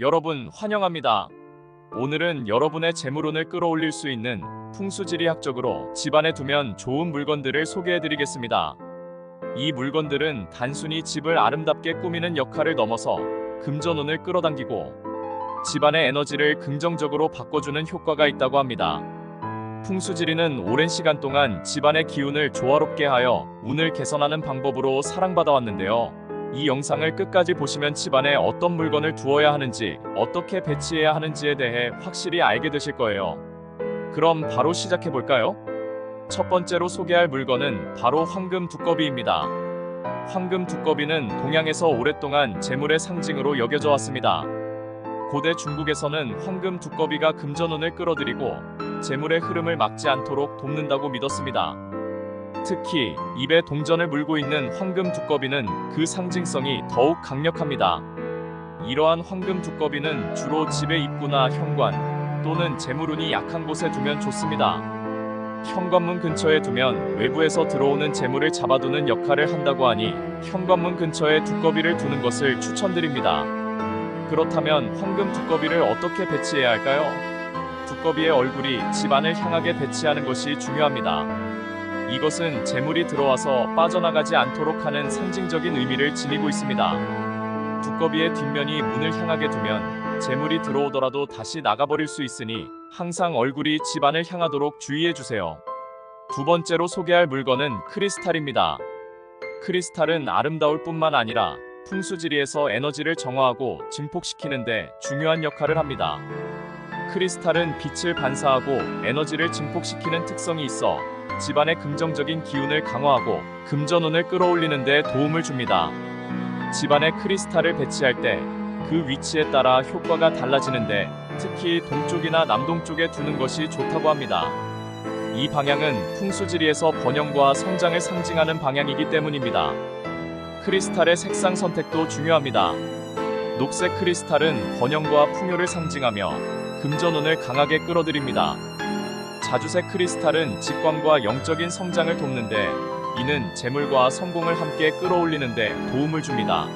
여러분 환영합니다. 오늘은 여러분의 재물운을 끌어올릴 수 있는 풍수지리학적으로 집안에 두면 좋은 물건들을 소개해드리겠습니다. 이 물건들은 단순히 집을 아름답게 꾸미는 역할을 넘어서 금전운을 끌어당기고 집안의 에너지를 긍정적으로 바꿔주는 효과가 있다고 합니다. 풍수지리는 오랜 시간 동안 집안의 기운을 조화롭게 하여 운을 개선하는 방법으로 사랑받아왔는데요. 이 영상을 끝까지 보시면 집안에 어떤 물건을 두어야 하는지, 어떻게 배치해야 하는지에 대해 확실히 알게 되실 거예요. 그럼 바로 시작해볼까요? 첫 번째로 소개할 물건은 바로 황금 두꺼비입니다. 황금 두꺼비는 동양에서 오랫동안 재물의 상징으로 여겨져 왔습니다. 고대 중국에서는 황금 두꺼비가 금전운을 끌어들이고 재물의 흐름을 막지 않도록 돕는다고 믿었습니다. 특히 입에 동전을 물고 있는 황금 두꺼비는 그 상징성이 더욱 강력합니다. 이러한 황금 두꺼비는 주로 집의 입구나 현관 또는 재물운이 약한 곳에 두면 좋습니다. 현관문 근처에 두면 외부에서 들어오는 재물을 잡아두는 역할을 한다고 하니 현관문 근처에 두꺼비를 두는 것을 추천드립니다. 그렇다면 황금 두꺼비를 어떻게 배치해야 할까요? 두꺼비의 얼굴이 집안을 향하게 배치하는 것이 중요합니다. 이것은 재물이 들어와서 빠져나가지 않도록 하는 상징적인 의미를 지니고 있습니다. 두꺼비의 뒷면이 문을 향하게 두면 재물이 들어오더라도 다시 나가버릴 수 있으니 항상 얼굴이 집안을 향하도록 주의해주세요. 두 번째로 소개할 물건은 크리스탈입니다. 크리스탈은 아름다울 뿐만 아니라 풍수지리에서 에너지를 정화하고 증폭시키는 데 중요한 역할을 합니다. 크리스탈은 빛을 반사하고 에너지를 증폭시키는 특성이 있어 집안의 긍정적인 기운을 강화하고 금전운을 끌어올리는 데 도움을 줍니다. 집안에 크리스탈을 배치할 때 그 위치에 따라 효과가 달라지는데 특히 동쪽이나 남동쪽에 두는 것이 좋다고 합니다. 이 방향은 풍수지리에서 번영과 성장을 상징하는 방향이기 때문입니다. 크리스탈의 색상 선택도 중요합니다. 녹색 크리스탈은 번영과 풍요를 상징하며 금전운을 강하게 끌어들입니다. 자주색 크리스탈은 직관과 영적인 성장을 돕는데 이는 재물과 성공을 함께 끌어올리는데 도움을 줍니다.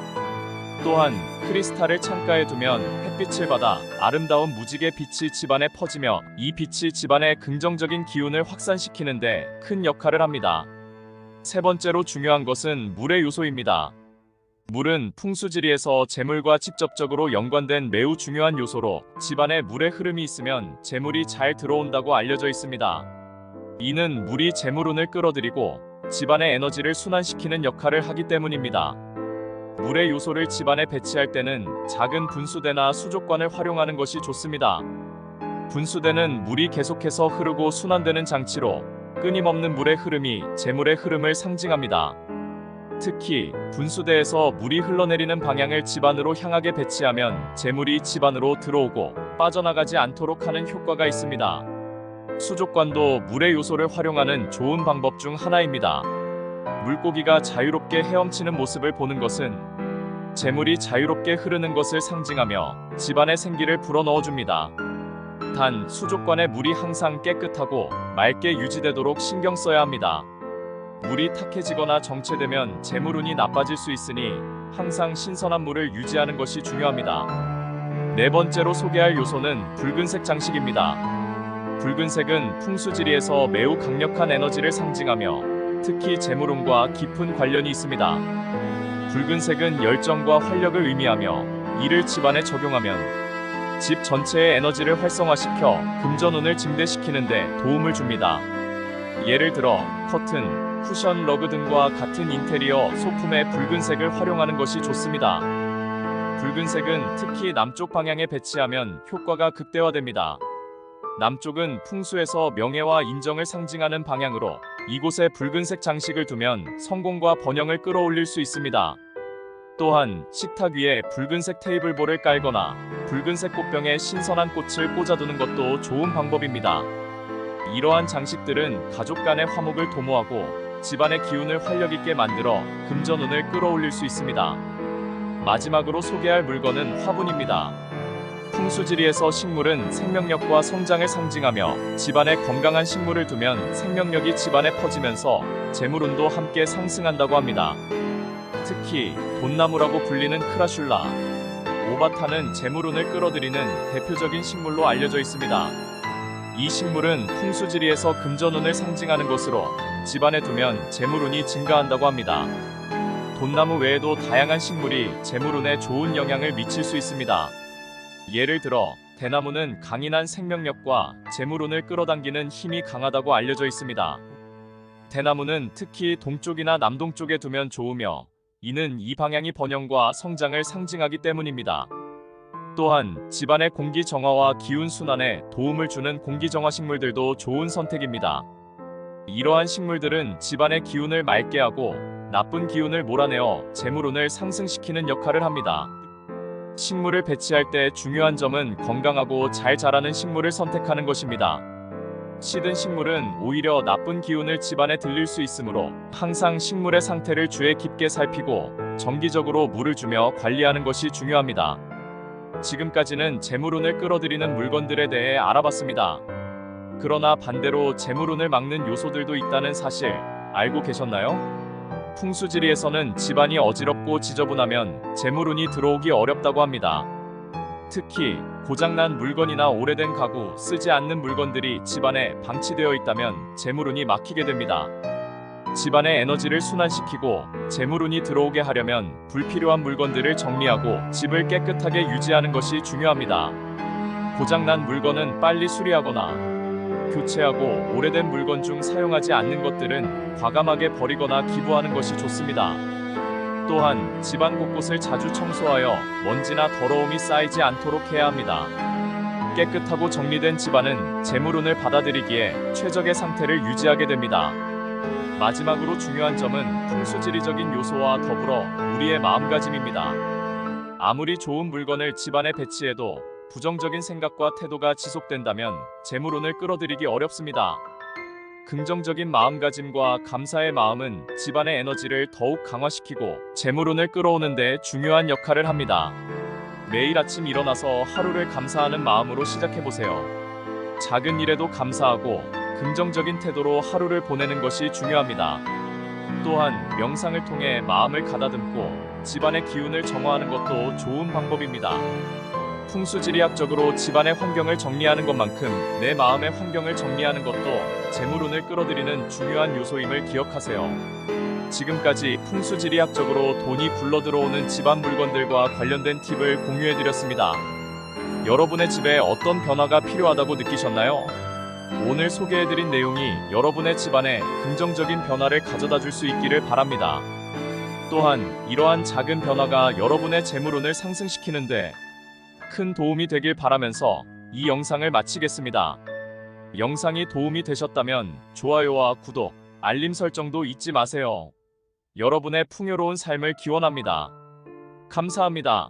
또한 크리스탈을 창가에 두면 햇빛을 받아 아름다운 무지개 빛이 집안에 퍼지며 이 빛이 집안의 긍정적인 기운을 확산시키는데 큰 역할을 합니다. 세 번째로 중요한 것은 물의 요소입니다. 물은 풍수지리에서 재물과 직접적으로 연관된 매우 중요한 요소로 집안에 물의 흐름이 있으면 재물이 잘 들어온다고 알려져 있습니다. 이는 물이 재물운을 끌어들이고 집안의 에너지를 순환시키는 역할을 하기 때문입니다. 물의 요소를 집안에 배치할 때는 작은 분수대나 수족관을 활용하는 것이 좋습니다. 분수대는 물이 계속해서 흐르고 순환되는 장치로 끊임없는 물의 흐름이 재물의 흐름을 상징합니다. 특히 분수대에서 물이 흘러내리는 방향을 집안으로 향하게 배치하면 재물이 집안으로 들어오고 빠져나가지 않도록 하는 효과가 있습니다. 수족관도 물의 요소를 활용하는 좋은 방법 중 하나입니다. 물고기가 자유롭게 헤엄치는 모습을 보는 것은 재물이 자유롭게 흐르는 것을 상징하며 집안의 생기를 불어넣어줍니다. 단 수족관의 물이 항상 깨끗하고 맑게 유지되도록 신경 써야 합니다. 물이 탁해지거나 정체되면 재물운이 나빠질 수 있으니 항상 신선한 물을 유지하는 것이 중요합니다. 네 번째로 소개할 요소는 붉은색 장식입니다. 붉은색은 풍수지리에서 매우 강력한 에너지를 상징하며 특히 재물운과 깊은 관련이 있습니다. 붉은색은 열정과 활력을 의미하며 이를 집안에 적용하면 집 전체의 에너지를 활성화시켜 금전운을 증대시키는 데 도움을 줍니다. 예를 들어 커튼, 쿠션, 러그 등과 같은 인테리어 소품에 붉은색을 활용하는 것이 좋습니다. 붉은색은 특히 남쪽 방향에 배치하면 효과가 극대화됩니다. 남쪽은 풍수에서 명예와 인정을 상징하는 방향으로 이곳에 붉은색 장식을 두면 성공과 번영을 끌어올릴 수 있습니다. 또한 식탁 위에 붉은색 테이블볼을 깔거나 붉은색 꽃병에 신선한 꽃을 꽂아두는 것도 좋은 방법입니다. 이러한 장식들은 가족 간의 화목을 도모하고 집안의 기운을 활력있게 만들어 금전운을 끌어올릴 수 있습니다. 마지막으로 소개할 물건은 화분입니다. 풍수지리에서 식물은 생명력과 성장을 상징하며 집안에 건강한 식물을 두면 생명력이 집안에 퍼지면서 재물운도 함께 상승한다고 합니다. 특히 돈나무라고 불리는 크라슐라, 오바타는 재물운을 끌어들이는 대표적인 식물로 알려져 있습니다. 이 식물은 풍수지리에서 금전운을 상징하는 것으로 집안에 두면 재물운이 증가한다고 합니다. 돈나무 외에도 다양한 식물이 재물운에 좋은 영향을 미칠 수 있습니다. 예를 들어 대나무는 강인한 생명력과 재물운을 끌어당기는 힘이 강하다고 알려져 있습니다. 대나무는 특히 동쪽이나 남동쪽에 두면 좋으며 이는 이 방향이 번영과 성장을 상징하기 때문입니다. 또한 집안의 공기 정화와 기운 순환에 도움을 주는 공기 정화 식물들도 좋은 선택입니다. 이러한 식물들은 집안의 기운을 맑게 하고 나쁜 기운을 몰아내어 재물운을 상승시키는 역할을 합니다. 식물을 배치할 때 중요한 점은 건강하고 잘 자라는 식물을 선택하는 것입니다. 시든 식물은 오히려 나쁜 기운을 집안에 들릴 수 있으므로 항상 식물의 상태를 주의 깊게 살피고 정기적으로 물을 주며 관리하는 것이 중요합니다. 지금까지는 재물운을 끌어들이는 물건들에 대해 알아봤습니다. 그러나 반대로 재물운을 막는 요소들도 있다는 사실 알고 계셨나요? 풍수지리에서는 집안이 어지럽고 지저분하면 재물운이 들어오기 어렵다고 합니다. 특히 고장난 물건이나 오래된 가구, 쓰지 않는 물건들이 집안에 방치되어 있다면 재물운이 막히게 됩니다. 집안의 에너지를 순환시키고 재물운이 들어오게 하려면 불필요한 물건들을 정리하고 집을 깨끗하게 유지하는 것이 중요합니다. 고장난 물건은 빨리 수리하거나 교체하고 오래된 물건 중 사용하지 않는 것들은 과감하게 버리거나 기부하는 것이 좋습니다. 또한 집안 곳곳을 자주 청소하여 먼지나 더러움이 쌓이지 않도록 해야 합니다. 깨끗하고 정리된 집안은 재물운을 받아들이기에 최적의 상태를 유지하게 됩니다. 마지막으로 중요한 점은 풍수지리적인 요소와 더불어 우리의 마음가짐입니다. 아무리 좋은 물건을 집안에 배치해도 부정적인 생각과 태도가 지속된다면 재물운을 끌어들이기 어렵습니다. 긍정적인 마음가짐과 감사의 마음은 집안의 에너지를 더욱 강화시키고 재물운을 끌어오는 데 중요한 역할을 합니다. 매일 아침 일어나서 하루를 감사하는 마음으로 시작해보세요. 작은 일에도 감사하고 긍정적인 태도로 하루를 보내는 것이 중요합니다. 또한 명상을 통해 마음을 가다듬고 집안의 기운을 정화하는 것도 좋은 방법입니다. 풍수지리학적으로 집안의 환경을 정리하는 것만큼 내 마음의 환경을 정리하는 것도 재물운을 끌어들이는 중요한 요소임을 기억하세요. 지금까지 풍수지리학적으로 돈이 굴러들어오는 집안 물건들과 관련된 팁을 공유해드렸습니다. 여러분의 집에 어떤 변화가 필요하다고 느끼셨나요? 오늘 소개해드린 내용이 여러분의 집안에 긍정적인 변화를 가져다 줄 수 있기를 바랍니다. 또한 이러한 작은 변화가 여러분의 재물운을 상승시키는데 큰 도움이 되길 바라면서 이 영상을 마치겠습니다. 영상이 도움이 되셨다면 좋아요와 구독, 알림 설정도 잊지 마세요. 여러분의 풍요로운 삶을 기원합니다. 감사합니다.